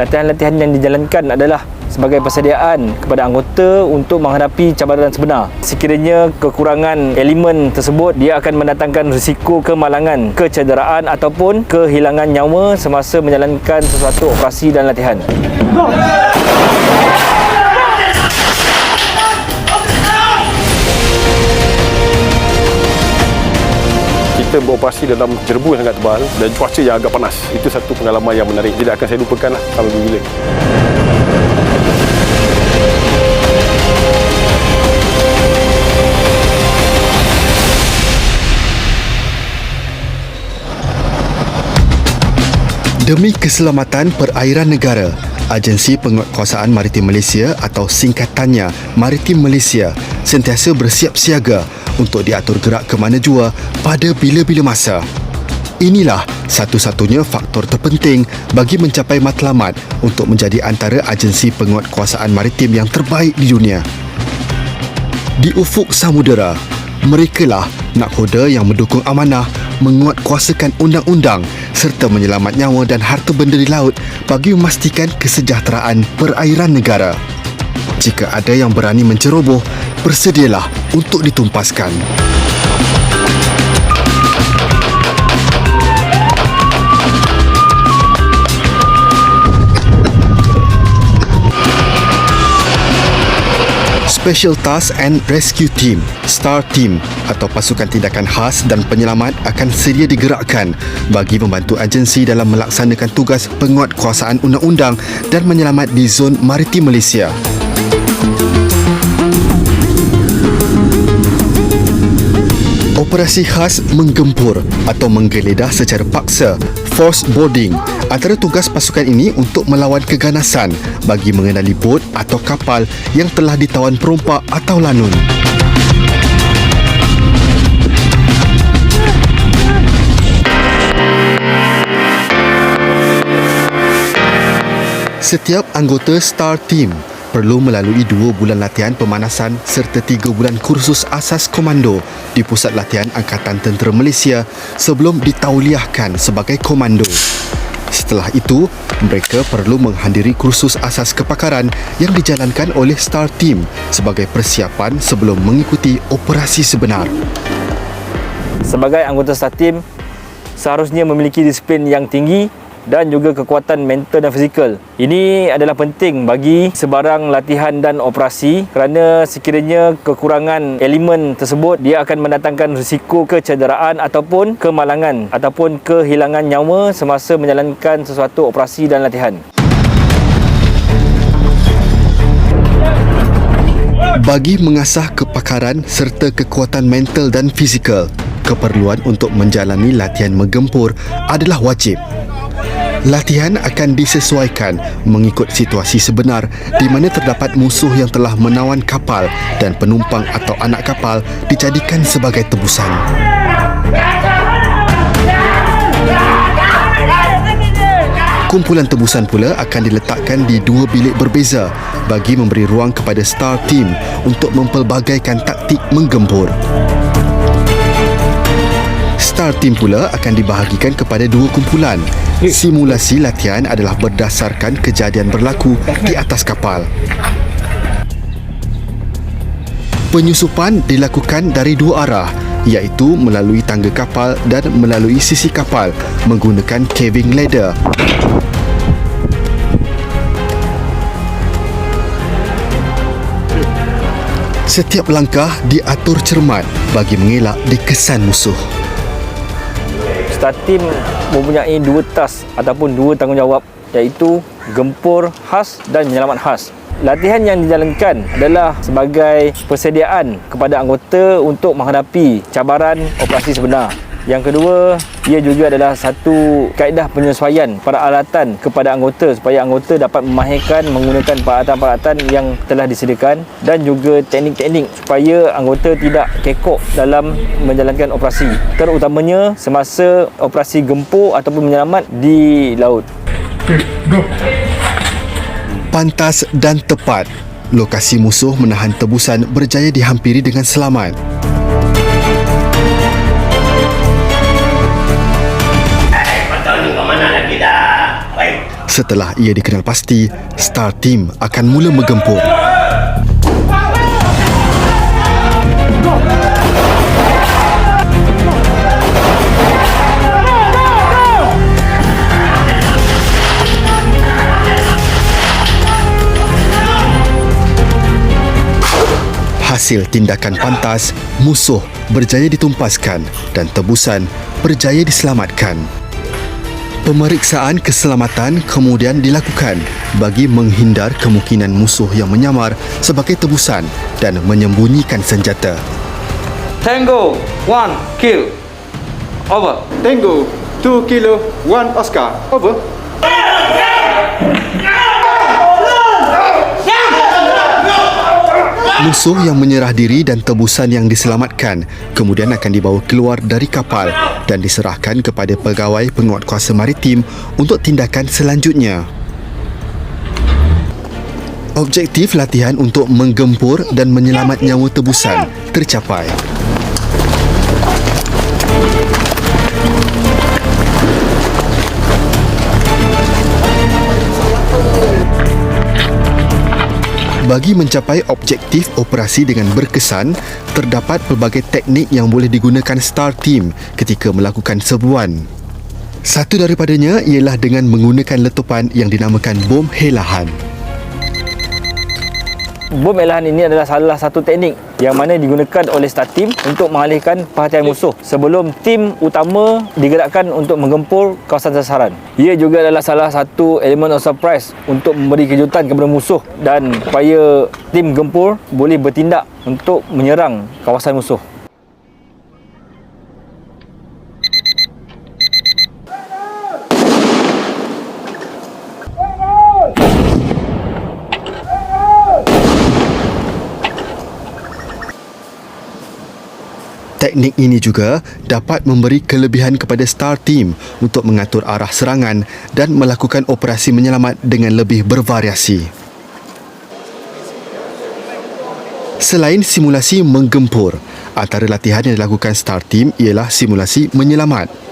Latihan-latihan yang dijalankan adalah sebagai persediaan kepada anggota untuk menghadapi cabaran sebenar. Sekiranya kekurangan elemen tersebut, dia akan mendatangkan risiko kemalangan, kecederaan ataupun kehilangan nyawa semasa menjalankan sesuatu operasi dan latihan. Kita beroperasi dalam jerebu yang sangat tebal dan cuaca yang agak panas. Itu satu pengalaman yang menarik. Tidak akan saya lupakan lah sampai bila. Demi keselamatan perairan negara, Agensi Penguatkuasaan Maritim Malaysia atau singkatannya Maritim Malaysia sentiasa bersiap siaga untuk diatur gerak ke mana jua pada bila-bila masa. Inilah satu-satunya faktor terpenting bagi mencapai matlamat untuk menjadi antara agensi penguatkuasaan maritim yang terbaik di dunia. Di ufuk samudera, merekalah nakhoda yang mendukung amanah, menguatkuasakan undang-undang serta menyelamat nyawa dan harta benda di laut bagi memastikan kesejahteraan perairan negara. Jika ada yang berani menceroboh, bersedialah untuk ditumpaskan. Special Task and Rescue Team, STAR Team atau Pasukan Tindakan Khas dan Penyelamat akan sedia digerakkan bagi membantu agensi dalam melaksanakan tugas penguatkuasaan undang-undang dan menyelamat di zon maritim Malaysia. Operasi khas menggempur atau menggeledah secara paksa, force boarding, antara tugas pasukan ini untuk melawan keganasan bagi mengenali bot atau kapal yang telah ditawan perompak atau lanun. Setiap anggota STAR Team perlu melalui 2 bulan latihan pemanasan serta 3 bulan kursus asas komando di Pusat Latihan Angkatan Tentera Malaysia sebelum ditauliahkan sebagai komando. Setelah itu, mereka perlu menghadiri kursus asas kepakaran yang dijalankan oleh STAR Team sebagai persiapan sebelum mengikuti operasi sebenar. Sebagai anggota STAR Team, seharusnya memiliki disiplin yang tinggi dan juga kekuatan mental dan fizikal. Ini adalah penting bagi sebarang latihan dan operasi kerana sekiranya kekurangan elemen tersebut, dia akan mendatangkan risiko kecederaan ataupun kemalangan ataupun kehilangan nyawa semasa menjalankan sesuatu operasi dan latihan. Bagi mengasah kepakaran serta kekuatan mental dan fizikal, keperluan untuk menjalani latihan menggempur adalah wajib. Latihan akan disesuaikan mengikut situasi sebenar di mana terdapat musuh yang telah menawan kapal dan penumpang atau anak kapal dijadikan sebagai tebusan. Kumpulan tebusan pula akan diletakkan di 2 bilik berbeza bagi memberi ruang kepada STAR Team untuk mempelbagaikan taktik menggempur. STAR Team pula akan dibahagikan kepada 2 kumpulan. Simulasi latihan adalah berdasarkan kejadian berlaku di atas kapal. Penyusupan dilakukan dari 2 arah, iaitu melalui tangga kapal dan melalui sisi kapal menggunakan caving ladder. Setiap langkah diatur cermat bagi mengelak dikesan musuh. STAR Team mempunyai 2 task ataupun 2 tanggungjawab, iaitu gempur khas dan menyelamat khas. Latihan yang dijalankan adalah sebagai persediaan kepada anggota untuk menghadapi cabaran operasi sebenar. Yang kedua, ia juga adalah satu kaedah penyesuaian peralatan kepada anggota supaya anggota dapat memahirkan menggunakan peralatan-peralatan yang telah disediakan dan juga teknik-teknik supaya anggota tidak kekok dalam menjalankan operasi, terutamanya semasa operasi gempur ataupun menyelamat di laut. Pantas dan tepat, lokasi musuh menahan tebusan berjaya dihampiri dengan selamat. Setelah ia dikenal pasti, Star Team akan mula menggempur. Hasil tindakan pantas, musuh berjaya ditumpaskan dan tebusan berjaya diselamatkan. Pemeriksaan keselamatan kemudian dilakukan bagi menghindar kemungkinan musuh yang menyamar sebagai tebusan dan menyembunyikan senjata. Tango 1 kill. Over. Tango, 2 kilo, 1 Oscar. Over. Musuh yang menyerah diri dan tebusan yang diselamatkan kemudian akan dibawa keluar dari kapal dan diserahkan kepada pegawai penguatkuasa maritim untuk tindakan selanjutnya. Objektif latihan untuk menggempur dan menyelamat nyawa tebusan tercapai. Bagi mencapai objektif operasi dengan berkesan, terdapat pelbagai teknik yang boleh digunakan Star Team ketika melakukan serbuan. Satu daripadanya ialah dengan menggunakan letupan yang dinamakan bom helahan. Bom helahan ini adalah salah satu teknik yang mana digunakan oleh Star Team untuk mengalihkan perhatian musuh sebelum tim utama digerakkan untuk menggempur kawasan sasaran. Ia juga adalah salah satu elemen of surprise untuk memberi kejutan kepada musuh dan supaya tim gempur boleh bertindak untuk menyerang kawasan musuh. Teknik ini juga dapat memberi kelebihan kepada Star Team untuk mengatur arah serangan dan melakukan operasi menyelamat dengan lebih bervariasi. Selain simulasi menggempur, antara latihan yang dilakukan Star Team ialah simulasi menyelamat.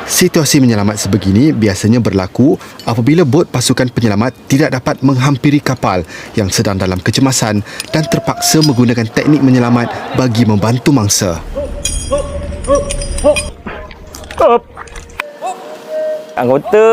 Situasi menyelamat sebegini biasanya berlaku apabila bot pasukan penyelamat tidak dapat menghampiri kapal yang sedang dalam kecemasan dan terpaksa menggunakan teknik menyelamat bagi membantu mangsa. Anggota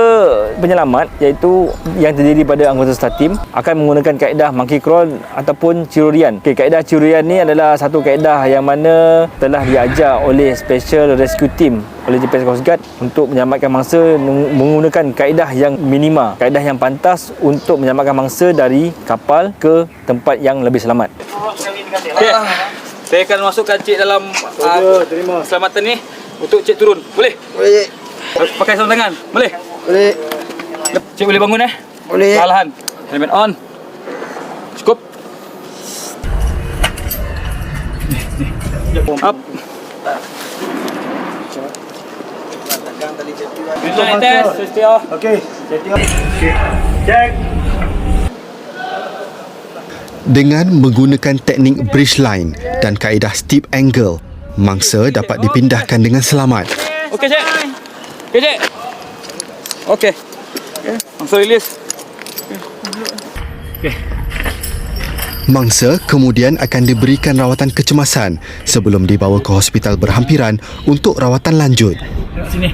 penyelamat iaitu yang terdiri pada anggota Star Team akan menggunakan kaedah monkey crawl ataupun Ciro-rian. Kaedah Ciro-rian ni adalah satu kaedah yang mana telah diajar oleh Special Rescue Team oleh JPS Coast Guard untuk menyelamatkan mangsa menggunakan kaedah yang minima, kaedah yang pantas untuk menyelamatkan mangsa dari kapal ke tempat yang lebih selamat. Okey. Saya akan masukkan cik dalam keselamatan ni untuk cik turun. Boleh? Boleh. Pakai sarung tangan. Boleh? Boleh. Cik boleh bangun Boleh. Perlahan. Helmet on. Cukup. Up. Okey. Check. Dengan menggunakan teknik bridge line dan kaedah steep angle, mangsa dapat dipindahkan dengan selamat. Okey, cik. Okey, cik. Okey. Langsung release. Mangsa kemudian akan diberikan rawatan kecemasan sebelum dibawa ke hospital berhampiran untuk rawatan lanjut. Sini.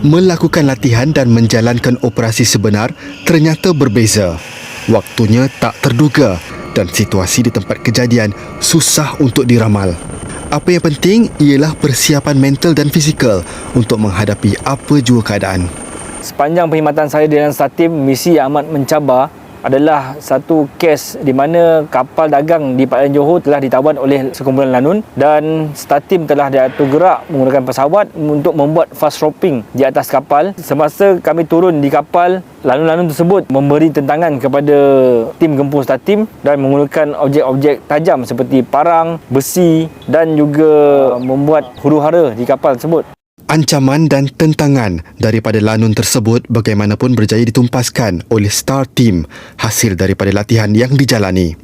Melakukan latihan dan menjalankan operasi sebenar ternyata berbeza. Waktunya tak terduga dan situasi di tempat kejadian susah untuk diramal. Apa yang penting ialah persiapan mental dan fizikal untuk menghadapi apa jua keadaan. Sepanjang perkhidmatan saya dengan Star Team, misi yang amat mencabar adalah satu kes di mana kapal dagang di Pelabuhan Johor telah ditawan oleh sekumpulan lanun dan Star Team telah diatur gerak menggunakan pesawat untuk membuat fast roping di atas kapal. Semasa kami turun di kapal, lanun-lanun tersebut memberi tentangan kepada tim gempur Star Team dan menggunakan objek-objek tajam seperti parang, besi dan juga membuat huru-hara di kapal tersebut. Ancaman dan tentangan daripada lanun tersebut bagaimanapun berjaya ditumpaskan oleh Star Team hasil daripada latihan yang dijalani.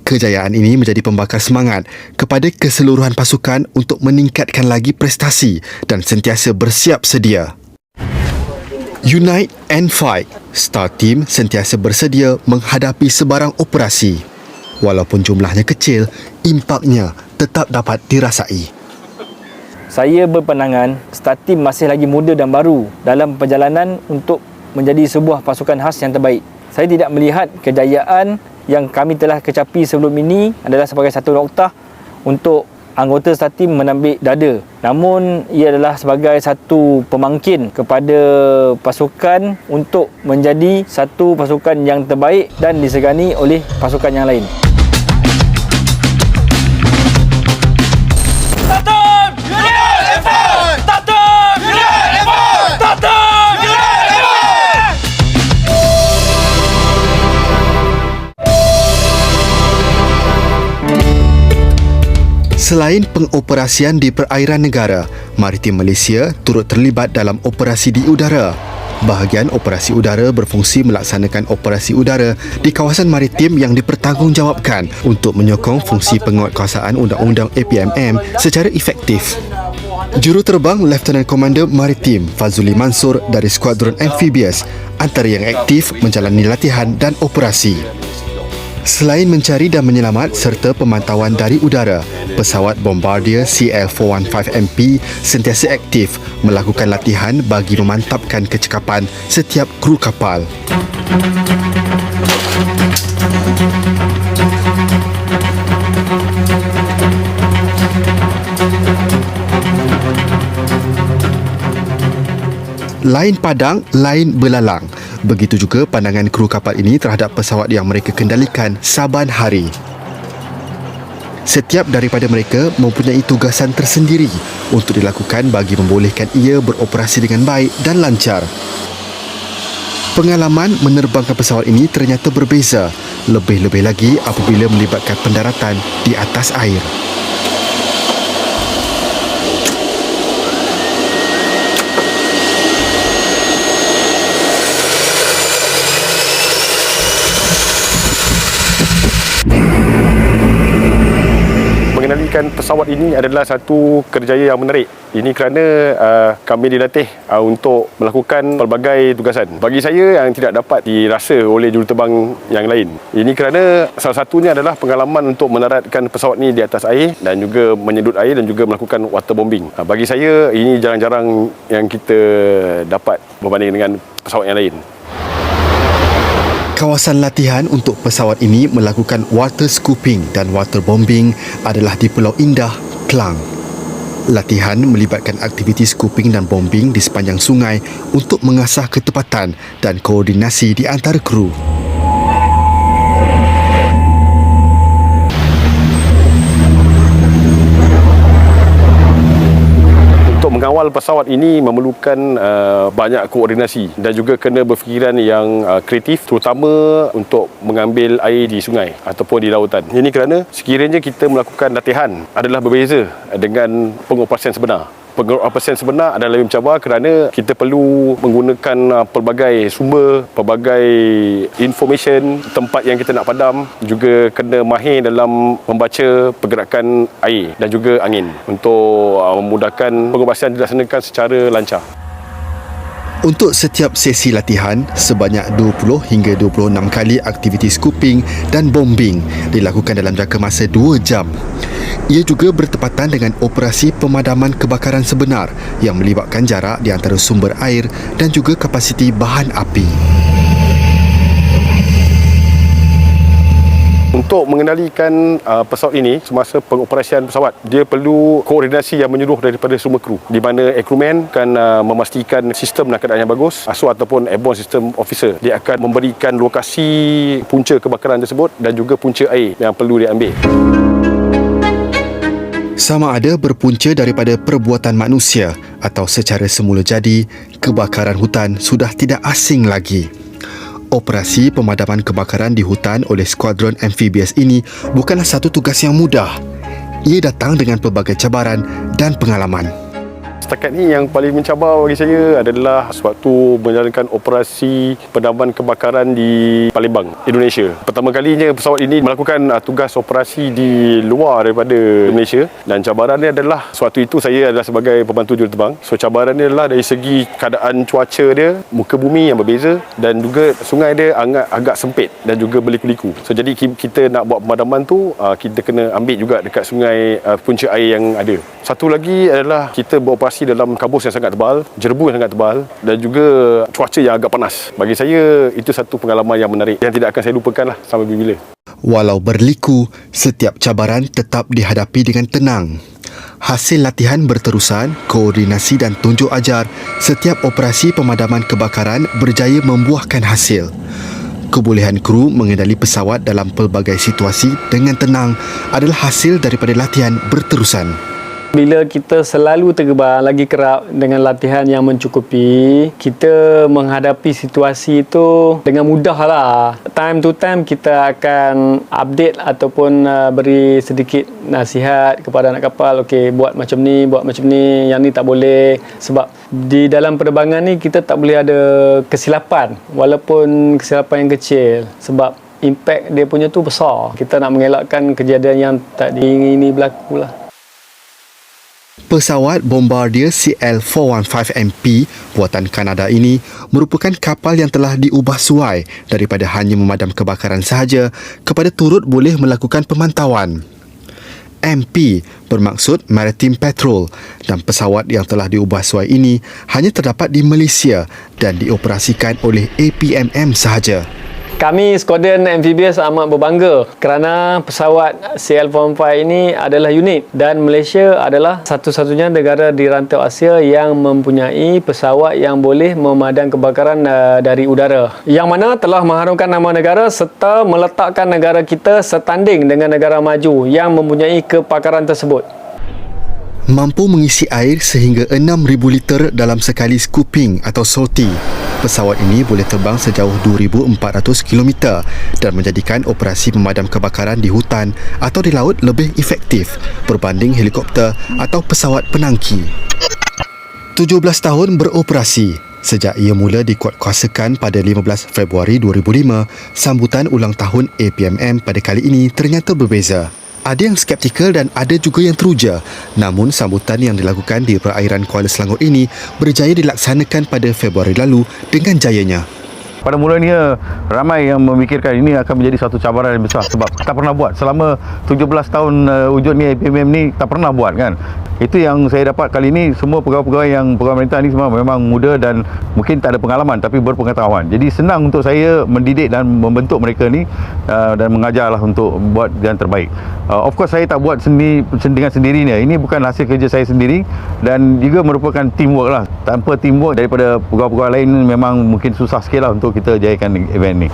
Kejayaan ini menjadi pembakar semangat kepada keseluruhan pasukan untuk meningkatkan lagi prestasi dan sentiasa bersiap sedia. Unite and Fight. Star Team sentiasa bersedia menghadapi sebarang operasi. Walaupun jumlahnya kecil, impaknya tetap dapat dirasai. Saya berpandangan Star Team masih lagi muda dan baru dalam perjalanan untuk menjadi sebuah pasukan khas yang terbaik. Saya tidak melihat kejayaan yang kami telah kecapi sebelum ini adalah sebagai satu noktah untuk anggota Star Team menambik dada. Namun ia adalah sebagai satu pemangkin kepada pasukan untuk menjadi satu pasukan yang terbaik dan disegani oleh pasukan yang lain. Selain pengoperasian di perairan negara, Maritim Malaysia turut terlibat dalam operasi di udara. Bahagian operasi udara berfungsi melaksanakan operasi udara di kawasan maritim yang dipertanggungjawabkan untuk menyokong fungsi penguatkuasaan Undang-Undang APMM secara efektif. Juruterbang Lieutenant Commander Maritim Fazuli Mansur dari Skuadron Amphibious antara yang aktif menjalani latihan dan operasi. Selain mencari dan menyelamat serta pemantauan dari udara, pesawat Bombardier CL415MP sentiasa aktif melakukan latihan bagi memantapkan kecekapan setiap kru kapal. Lain padang, lain belalang. Begitu juga pandangan kru kapal ini terhadap pesawat yang mereka kendalikan saban hari. Setiap daripada mereka mempunyai tugasan tersendiri untuk dilakukan bagi membolehkan ia beroperasi dengan baik dan lancar. Pengalaman menerbangkan pesawat ini ternyata berbeza, lebih-lebih lagi apabila melibatkan pendaratan di atas air. Mengendalikan pesawat ini adalah satu kerjaya yang menarik. Ini kerana kami dilatih untuk melakukan pelbagai tugasan. Bagi saya yang tidak dapat dirasa oleh juruterbang yang lain. Ini kerana salah satunya adalah pengalaman untuk mendaratkan pesawat ini di atas air dan juga menyedut air dan juga melakukan waterbombing. Bagi saya ini jarang-jarang yang kita dapat berbanding dengan pesawat yang lain. Kawasan latihan untuk pesawat ini melakukan water scooping dan waterbombing adalah di Pulau Indah, Klang. Latihan melibatkan aktiviti scooping dan bombing di sepanjang sungai untuk mengasah ketepatan dan koordinasi di antara kru. Mengawal pesawat ini memerlukan banyak koordinasi dan juga kena berfikiran yang kreatif, terutama untuk mengambil air di sungai ataupun di lautan. Ini kerana sekiranya kita melakukan latihan adalah berbeza dengan pengoperasian sebenar. Pengoperasian sebenar adalah lebih mencabar kerana kita perlu menggunakan pelbagai sumber, pelbagai information, tempat yang kita nak padam, juga kena mahir dalam membaca pergerakan air dan juga angin untuk memudahkan pengoperasian dilaksanakan secara lancar. Untuk setiap sesi latihan, sebanyak 20 hingga 26 kali aktiviti scooping dan bombing dilakukan dalam jangka masa 2 jam. Ia juga bertepatan dengan operasi pemadaman kebakaran sebenar yang melibatkan jarak di antara sumber air dan juga kapasiti bahan api. Untuk mengendalikan pesawat ini semasa pengoperasian pesawat, dia perlu koordinasi yang menyeluruh daripada semua kru, di mana crewman akan memastikan sistem dan keadaan yang bagus, ASO ataupun airborne system officer. Dia akan memberikan lokasi punca kebakaran tersebut dan juga punca air yang perlu diambil. Sama ada berpunca daripada perbuatan manusia atau secara semula jadi, kebakaran hutan sudah tidak asing lagi. Operasi pemadaman kebakaran di hutan oleh Skuadron Amphibious ini bukanlah satu tugas yang mudah. Ia datang dengan pelbagai cabaran dan pengalaman. Setakat ni yang paling mencabar bagi saya adalah sewaktu menjalankan operasi pemadam kebakaran di Palembang, Indonesia. Pertama kalinya pesawat ini melakukan tugas operasi di luar daripada Malaysia, dan cabarannya adalah sewaktu itu saya adalah sebagai pembantu juruterbang. So cabarannya adalah dari segi keadaan cuaca dia, muka bumi yang berbeza, dan juga sungai dia agak sempit dan juga berliku-liku. So jadi kita nak buat pemadaman tu, kita kena ambil juga dekat sungai, punca air yang ada. Satu lagi adalah kita beroperasi dalam kabus yang sangat tebal, jerebu yang sangat tebal, dan juga cuaca yang agak panas. Bagi saya itu satu pengalaman yang menarik yang tidak akan saya lupakan lah sampai bila. Walau berliku, setiap cabaran tetap dihadapi dengan tenang. Hasil latihan berterusan, koordinasi dan tunjuk ajar, setiap operasi pemadaman kebakaran berjaya membuahkan hasil. Kebolehan kru mengendali pesawat dalam pelbagai situasi dengan tenang adalah hasil daripada latihan berterusan. Bila kita selalu tergebal, lagi kerap dengan latihan yang mencukupi, kita menghadapi situasi itu dengan mudah lah. Time to time kita akan update ataupun beri sedikit nasihat kepada anak kapal. Okey, buat macam ni, yang ni tak boleh. Sebab di dalam penerbangan ni kita tak boleh ada kesilapan, walaupun kesilapan yang kecil. Sebab impact dia punya tu besar. Kita nak mengelakkan kejadian yang tak diingini berlaku lah. Pesawat Bombardier CL415MP buatan Kanada ini merupakan kapal yang telah diubah suai daripada hanya memadam kebakaran sahaja kepada turut boleh melakukan pemantauan. MP bermaksud Maritime Patrol, dan pesawat yang telah diubah suai ini hanya terdapat di Malaysia dan dioperasikan oleh APMM sahaja. Kami skuadron amphibious amat berbangga kerana pesawat CL415 ini adalah unik, dan Malaysia adalah satu-satunya negara di rantau Asia yang mempunyai pesawat yang boleh memadam kebakaran dari udara, yang mana telah mengharumkan nama negara serta meletakkan negara kita setanding dengan negara maju yang mempunyai kepakaran tersebut. Mampu mengisi air sehingga 6,000 liter dalam sekali scooping atau sortie. Pesawat ini boleh terbang sejauh 2,400 km dan menjadikan operasi pemadam kebakaran di hutan atau di laut lebih efektif berbanding helikopter atau pesawat penangki. 17 tahun beroperasi. Sejak ia mula dikuatkuasakan pada 15 Februari 2005, sambutan ulang tahun APMM pada kali ini ternyata berbeza. Ada yang skeptikal dan ada juga yang teruja. Namun sambutan yang dilakukan di perairan Kuala Selangor ini berjaya dilaksanakan pada Februari lalu dengan jayanya. Pada mulanya ramai yang memikirkan ini akan menjadi satu cabaran yang besar sebab tak pernah buat. Selama 17 tahun wujud ni APMM ni tak pernah buat kan. Itu yang saya dapat kali ini, semua pegawai-pegawai yang pegawai pemerintah ni semua memang muda dan mungkin tak ada pengalaman tapi berpengetahuan. Jadi senang untuk saya mendidik dan membentuk mereka ni dan mengajarlah untuk buat yang terbaik. Of course saya tak buat dengan sendirinya. Ini bukan hasil kerja saya sendiri dan juga merupakan teamwork lah. Tanpa teamwork daripada pegawai-pegawai lain memang mungkin susah sikit lah untuk kita jayakan event ni.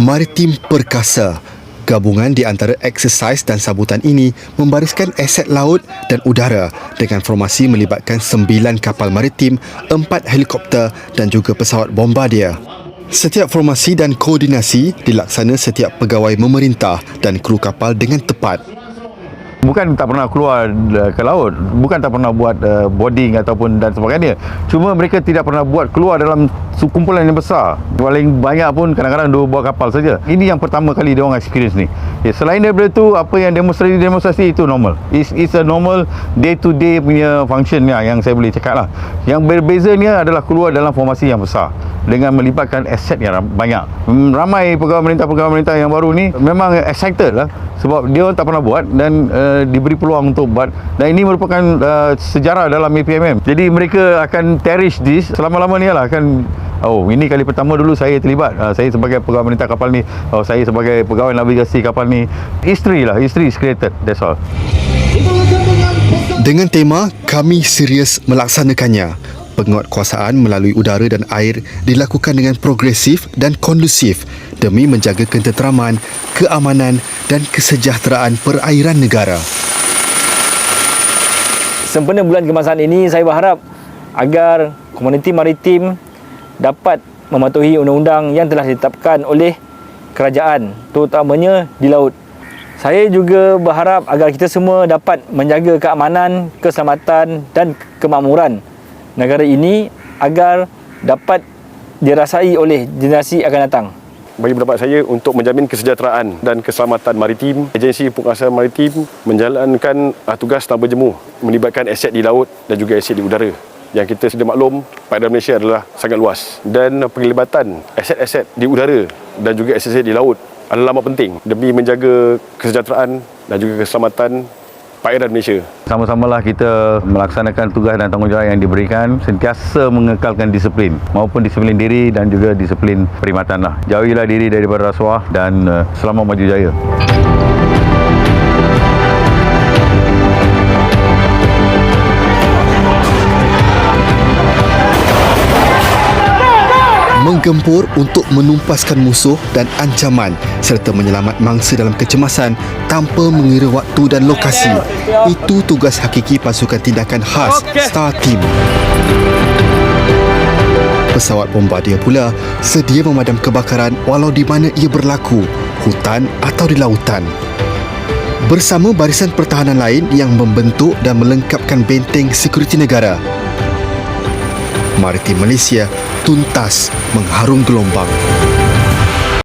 Maritim Perkasa, gabungan di antara eksersis dan sambutan ini membariskan aset laut dan udara dengan formasi melibatkan 9 kapal maritim, 4 helikopter dan juga pesawat Bombardier. Setiap formasi dan koordinasi dilaksana setiap pegawai memerintah dan kru kapal dengan tepat. Bukan tak pernah keluar ke laut, bukan tak pernah buat boarding ataupun dan sebagainya. Cuma mereka tidak pernah buat keluar dalam kumpulan yang besar. Paling banyak pun kadang-kadang 2 buah kapal saja. Ini yang pertama kali dia orang experience ni. Selain daripada tu, apa yang demonstrasi itu normal. It's a normal day to day punya function yang saya boleh cakap lah. Yang berbezanya adalah keluar dalam formasi yang besar dengan melibatkan aset yang banyak. Ramai pegawai pemerintah yang baru ni memang excited lah sebab dia orang tak pernah buat dan diberi peluang untuk buat, dan ini merupakan sejarah dalam APMM. Jadi mereka akan cherish this selama-lamanya lah. Ini kali pertama dulu saya terlibat. Saya sebagai pegawai pemerintah kapal ni, saya sebagai pegawai navigasi kapal ni. History is created, that's all. Dengan tema Kami Serius Melaksanakannya, penguatkuasaan melalui udara dan air dilakukan dengan progresif dan kondusif demi menjaga ketenteraman, keamanan dan kesejahteraan perairan negara. Sempena bulan kebangsaan ini, saya berharap agar komuniti maritim dapat mematuhi undang-undang yang telah ditetapkan oleh kerajaan, terutamanya di laut. Saya juga berharap agar kita semua dapat menjaga keamanan, keselamatan dan kemakmuran negara ini agar dapat dirasai oleh generasi akan datang. Bagi pendapat saya, untuk menjamin kesejahteraan dan keselamatan maritim, Agensi Penguasaan Maritim menjalankan tugas tanpa jemu melibatkan aset di laut dan juga aset di udara. Yang kita sedia maklum, perairan Malaysia adalah sangat luas dan penglibatan aset-aset di udara dan juga aset-aset di laut adalah amat penting demi menjaga kesejahteraan dan juga keselamatan perairan Malaysia. Sama-samalah kita melaksanakan tugas dan tanggungjawab yang diberikan, sentiasa mengekalkan disiplin maupun disiplin diri dan juga disiplin perkhidmatan lah. Jauhilah diri daripada rasuah dan selamat maju jaya. Menggempur untuk menumpaskan musuh dan ancaman serta menyelamat mangsa dalam kecemasan tanpa mengira waktu dan lokasi. Itu tugas hakiki pasukan tindakan khas Star Team. Pesawat bombardier pula sedia memadam kebakaran walau di mana ia berlaku, hutan atau di lautan. Bersama barisan pertahanan lain yang membentuk dan melengkapkan benteng sekuriti negara, Maritim Malaysia tuntas mengharung gelombang.